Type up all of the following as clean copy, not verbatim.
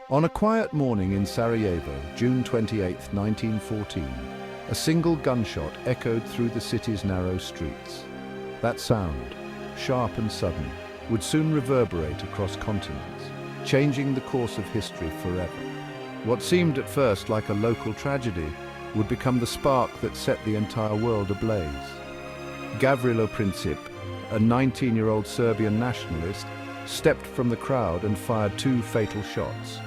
On a quiet morning in Sarajevo, June 28, 1914, a single gunshot echoed through the city's narrow streets. That sound, sharp and sudden, would soon reverberate across continents, changing the course of history forever. What seemed at first like a local tragedy would become the spark that set the entire world ablaze. Gavrilo Princip, a 19-year-old Serbian nationalist, stepped from the crowd and fired two fatal shots.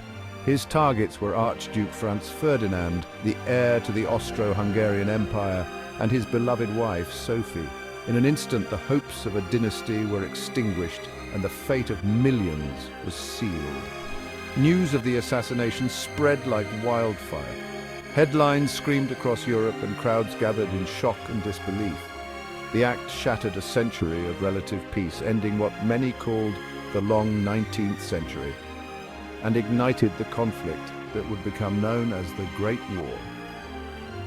His targets were Archduke Franz Ferdinand, the heir to the Austro-Hungarian Empire, and his beloved wife, Sophie. In an instant, the hopes of a dynasty were extinguished, and the fate of millions was sealed. News of the assassination spread like wildfire. Headlines screamed across Europe, and crowds gathered in shock and disbelief. The act shattered a century of relative peace, ending what many called the long 19th century, and ignited the conflict that would become known as the Great War.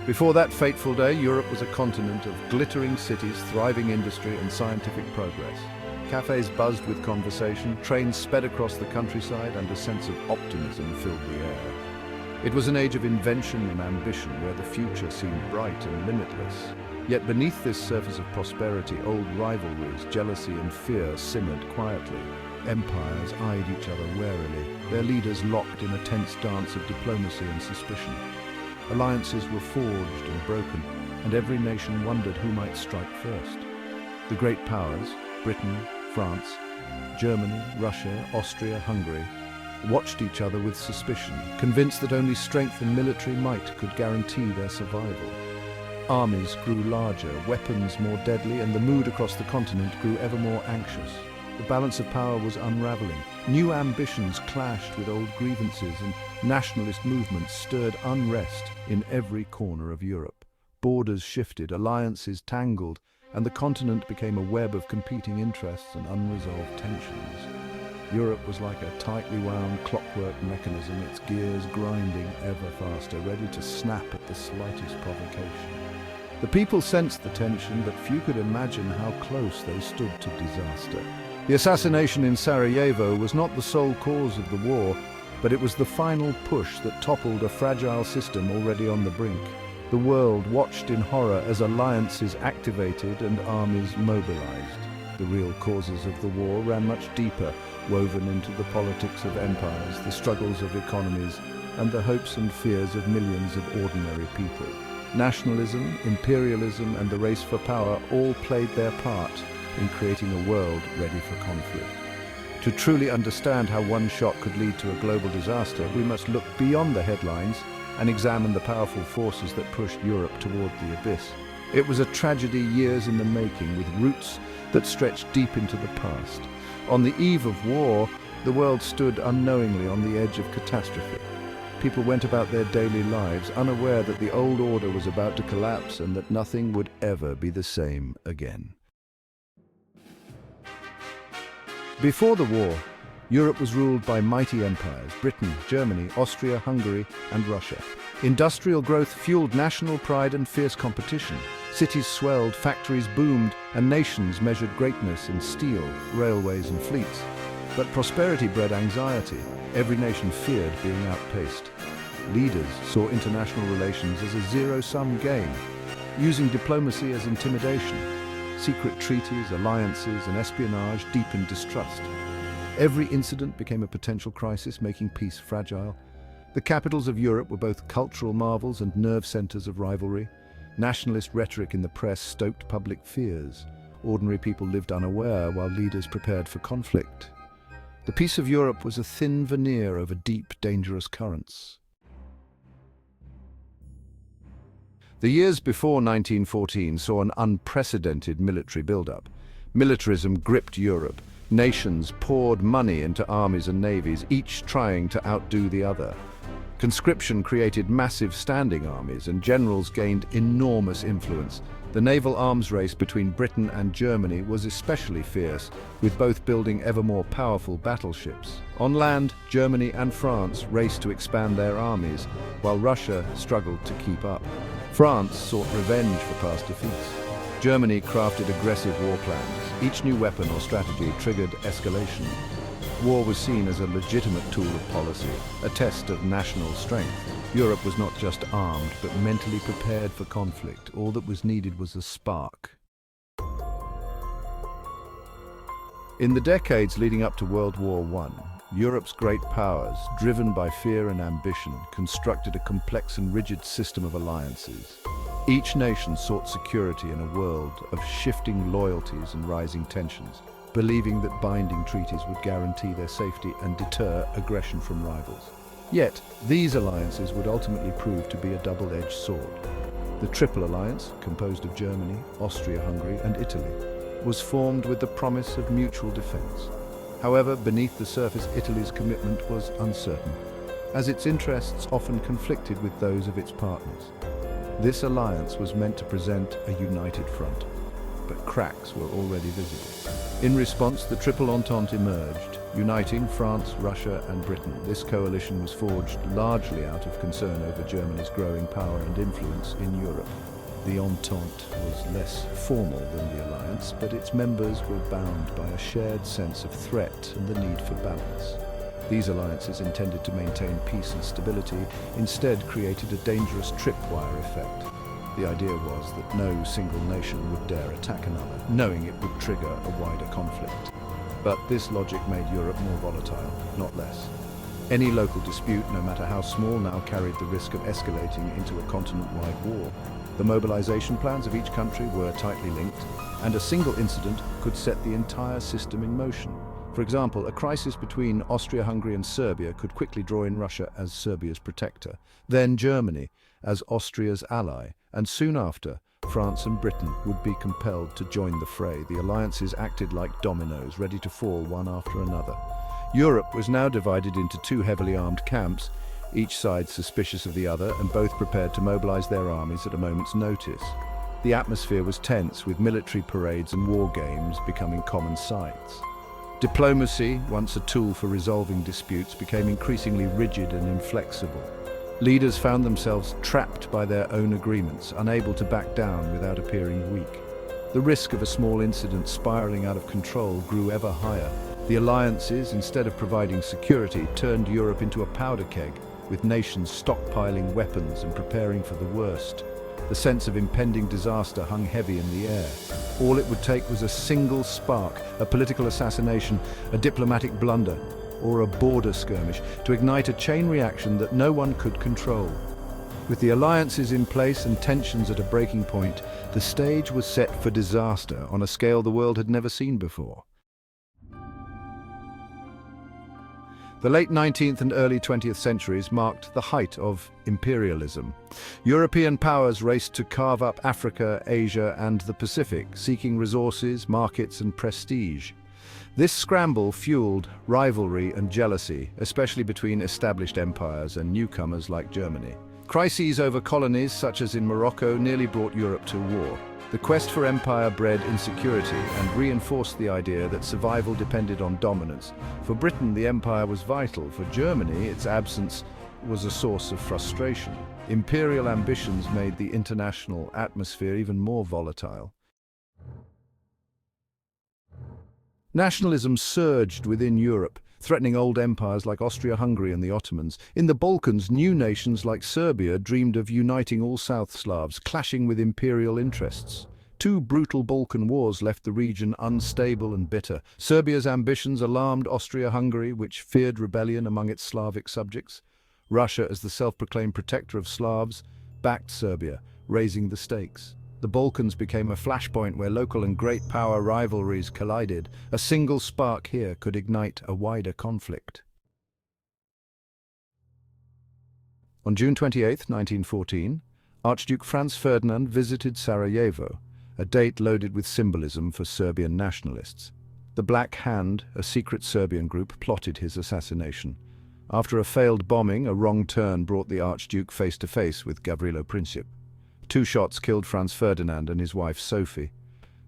Before that fateful day, Europe was a continent of glittering cities, thriving industry, and scientific progress. Cafes buzzed with conversation, trains sped across the countryside, and a sense of optimism filled the air. It was an age of invention and ambition, where the future seemed bright and limitless. Yet beneath this surface of prosperity, old rivalries, jealousy, and fear simmered quietly. Empires eyed each other warily, their leaders locked in a tense dance of diplomacy and suspicion. Alliances were forged and broken, and every nation wondered who might strike first. The great powers, Britain, France, Germany, Russia, Austria, Hungary, watched each other with suspicion, convinced that only strength and military might could guarantee their survival. Armies grew larger, weapons more deadly, and the mood across the continent grew ever more anxious. The balance of power was unraveling. New ambitions clashed with old grievances, and nationalist movements stirred unrest in every corner of Europe. Borders shifted, alliances tangled, and the continent became a web of competing interests and unresolved tensions. Europe was like a tightly wound clockwork mechanism, its gears grinding ever faster, ready to snap at the slightest provocation. The people sensed the tension, but few could imagine how close they stood to disaster. The assassination in Sarajevo was not the sole cause of the war, but it was the final push that toppled a fragile system already on the brink. The world watched in horror as alliances activated and armies mobilized. The real causes of the war ran much deeper, woven into the politics of empires, the struggles of economies, and the hopes and fears of millions of ordinary people. Nationalism, imperialism, and the race for power all played their part in creating a world ready for conflict. To truly understand how one shot could lead to a global disaster, we must look beyond the headlines and examine the powerful forces that pushed Europe toward the abyss. It was a tragedy years in the making, with roots that stretched deep into the past. On the eve of war, the world stood unknowingly on the edge of catastrophe. People went about their daily lives, unaware that the old order was about to collapse and that nothing would ever be the same again. Before the war, Europe was ruled by mighty empires: Britain, Germany, Austria, Hungary, and Russia. Industrial growth fueled national pride and fierce competition. Cities swelled, factories boomed, and nations measured greatness in steel, railways, and fleets. But prosperity bred anxiety. Every nation feared being outpaced. Leaders saw international relations as a zero-sum game, using diplomacy as intimidation. Secret treaties, alliances, and espionage deepened distrust. Every incident became a potential crisis, making peace fragile. The capitals of Europe were both cultural marvels and nerve centers of rivalry. Nationalist rhetoric in the press stoked public fears. Ordinary people lived unaware while leaders prepared for conflict. The peace of Europe was a thin veneer over deep, dangerous currents. The years before 1914 saw an unprecedented military buildup. Militarism gripped Europe. Nations poured money into armies and navies, each trying to outdo the other. Conscription created massive standing armies, and generals gained enormous influence. The naval arms race between Britain and Germany was especially fierce, with both building ever more powerful battleships. On land, Germany and France raced to expand their armies, while Russia struggled to keep up. France sought revenge for past defeats. Germany crafted aggressive war plans. Each new weapon or strategy triggered escalation. War was seen as a legitimate tool of policy, a test of national strength. Europe was not just armed, but mentally prepared for conflict. All that was needed was a spark. In the decades leading up to World War I, Europe's great powers, driven by fear and ambition, constructed a complex and rigid system of alliances. Each nation sought security in a world of shifting loyalties and rising tensions, believing that binding treaties would guarantee their safety and deter aggression from rivals. Yet, these alliances would ultimately prove to be a double-edged sword. The Triple Alliance, composed of Germany, Austria-Hungary and Italy, was formed with the promise of mutual defense. However, beneath the surface, Italy's commitment was uncertain, as its interests often conflicted with those of its partners. This alliance was meant to present a united front, but cracks were already visible. In response, the Triple Entente emerged, uniting France, Russia and Britain. This coalition was forged largely out of concern over Germany's growing power and influence in Europe. The Entente was less formal than the alliance, but its members were bound by a shared sense of threat and the need for balance. These alliances, intended to maintain peace and stability, instead created a dangerous tripwire effect. The idea was that no single nation would dare attack another, knowing it would trigger a wider conflict. But this logic made Europe more volatile, not less. Any local dispute, no matter how small, now carried the risk of escalating into a continent-wide war. The mobilization plans of each country were tightly linked, and a single incident could set the entire system in motion. For example, a crisis between Austria-Hungary and Serbia could quickly draw in Russia as Serbia's protector, then Germany as Austria's ally, and soon after, France and Britain would be compelled to join the fray. The alliances acted like dominoes, ready to fall one after another. Europe was now divided into two heavily armed camps, each side suspicious of the other and both prepared to mobilize their armies at a moment's notice. The atmosphere was tense, with military parades and war games becoming common sights. Diplomacy, once a tool for resolving disputes, became increasingly rigid and inflexible. Leaders found themselves trapped by their own agreements, unable to back down without appearing weak. The risk of a small incident spiraling out of control grew ever higher. The alliances, instead of providing security, turned Europe into a powder keg, with nations stockpiling weapons and preparing for the worst. The sense of impending disaster hung heavy in the air. All it would take was a single spark, a political assassination, a diplomatic blunder, or a border skirmish to ignite a chain reaction that no one could control. With the alliances in place and tensions at a breaking point, the stage was set for disaster on a scale the world had never seen before. The late 19th and early 20th centuries marked the height of imperialism. European powers raced to carve up Africa, Asia, and the Pacific, seeking resources, markets, and prestige. This scramble fueled rivalry and jealousy, especially between established empires and newcomers like Germany. Crises over colonies, such as in Morocco, nearly brought Europe to war. The quest for empire bred insecurity and reinforced the idea that survival depended on dominance. For Britain, the empire was vital. For Germany, its absence was a source of frustration. Imperial ambitions made the international atmosphere even more volatile. Nationalism surged within Europe, threatening old empires like Austria-Hungary and the Ottomans. In the Balkans, new nations like Serbia dreamed of uniting all South Slavs, clashing with imperial interests. Two brutal Balkan wars left the region unstable and bitter. Serbia's ambitions alarmed Austria-Hungary, which feared rebellion among its Slavic subjects. Russia, as the self-proclaimed protector of Slavs, backed Serbia, raising the stakes. The Balkans became a flashpoint where local and great power rivalries collided. A single spark here could ignite a wider conflict. On June 28, 1914, Archduke Franz Ferdinand visited Sarajevo, a date loaded with symbolism for Serbian nationalists. The Black Hand, a secret Serbian group, plotted his assassination. After a failed bombing, a wrong turn brought the Archduke face to face with Gavrilo Princip. Two shots killed Franz Ferdinand and his wife Sophie.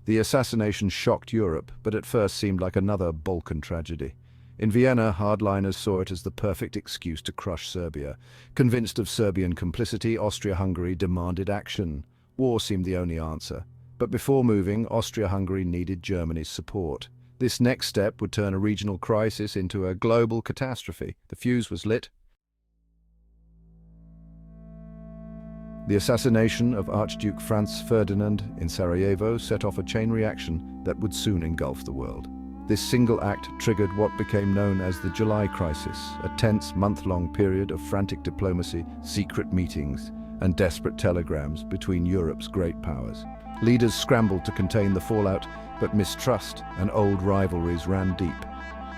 The assassination shocked Europe, but at first seemed like another Balkan tragedy. In Vienna, hardliners saw it as the perfect excuse to crush Serbia. Convinced of Serbian complicity, Austria-Hungary demanded action. War seemed the only answer. But before moving, Austria-Hungary needed Germany's support. This next step would turn a regional crisis into a global catastrophe. The fuse was lit. The assassination of Archduke Franz Ferdinand in Sarajevo set off a chain reaction that would soon engulf the world. This single act triggered what became known as the July Crisis, a tense month-long period of frantic diplomacy, secret meetings, and desperate telegrams between Europe's great powers. Leaders scrambled to contain the fallout, but mistrust and old rivalries ran deep.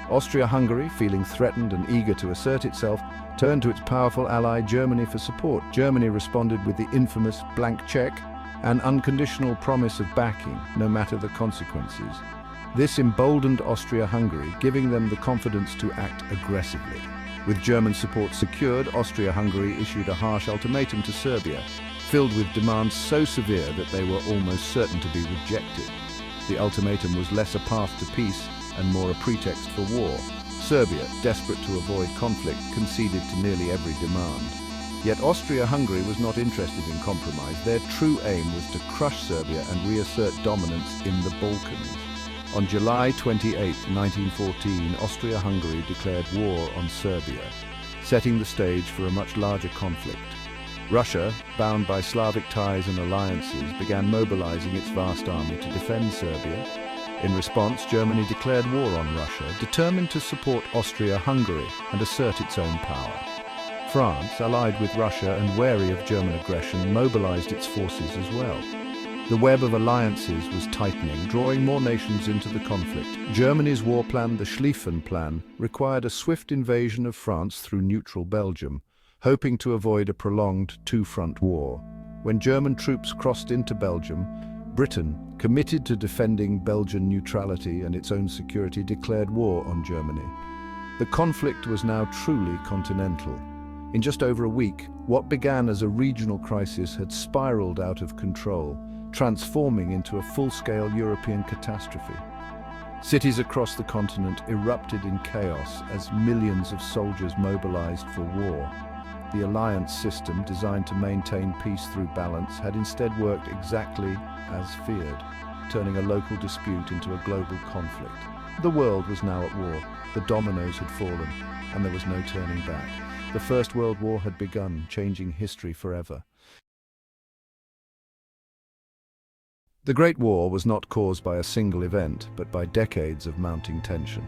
Austria-Hungary, feeling threatened and eager to assert itself, turned to its powerful ally Germany for support. Germany responded with the infamous blank check, an unconditional promise of backing, no matter the consequences. This emboldened Austria-Hungary, giving them the confidence to act aggressively. With German support secured, Austria-Hungary issued a harsh ultimatum to Serbia, filled with demands so severe that they were almost certain to be rejected. The ultimatum was less a path to peace and more a pretext for war. Serbia, desperate to avoid conflict, conceded to nearly every demand. Yet Austria-Hungary was not interested in compromise. Their true aim was to crush Serbia and reassert dominance in the Balkans. On July 28, 1914, Austria-Hungary declared war on Serbia, setting the stage for a much larger conflict. Russia, bound by Slavic ties and alliances, began mobilizing its vast army to defend Serbia. In response, Germany declared war on Russia, determined to support Austria-Hungary and assert its own power. France, allied with Russia and wary of German aggression, mobilized its forces as well. The web of alliances was tightening, drawing more nations into the conflict. Germany's war plan, the Schlieffen Plan, required a swift invasion of France through neutral Belgium, hoping to avoid a prolonged two-front war. When German troops crossed into Belgium, Britain, committed to defending Belgian neutrality and its own security, declared war on Germany. The conflict was now truly continental. In just over a week, what began as a regional crisis had spiraled out of control, transforming into a full-scale European catastrophe. Cities across the continent erupted in chaos as millions of soldiers mobilized for war. The alliance system, designed to maintain peace through balance, had instead worked exactly as feared, turning a local dispute into a global conflict. The world was now at war, the dominoes had fallen, and there was no turning back. The First World War had begun, changing history forever. The Great War was not caused by a single event, but by decades of mounting tension.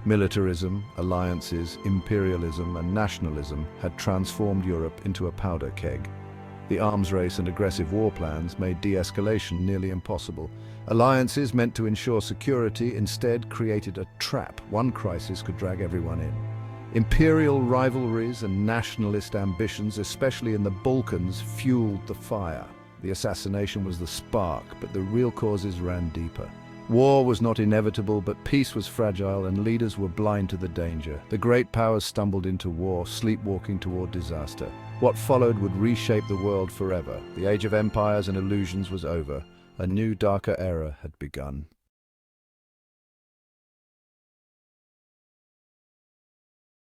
Militarism, alliances, imperialism, and nationalism had transformed Europe into a powder keg. The arms race and aggressive war plans made de-escalation nearly impossible. Alliances meant to ensure security instead created a trap. One crisis could drag everyone in. Imperial rivalries and nationalist ambitions, especially in the Balkans, fueled the fire. The assassination was the spark, but the real causes ran deeper. War was not inevitable, but peace was fragile and leaders were blind to the danger. The great powers stumbled into war, sleepwalking toward disaster. What followed would reshape the world forever. The age of empires and illusions was over. A new, darker era had begun.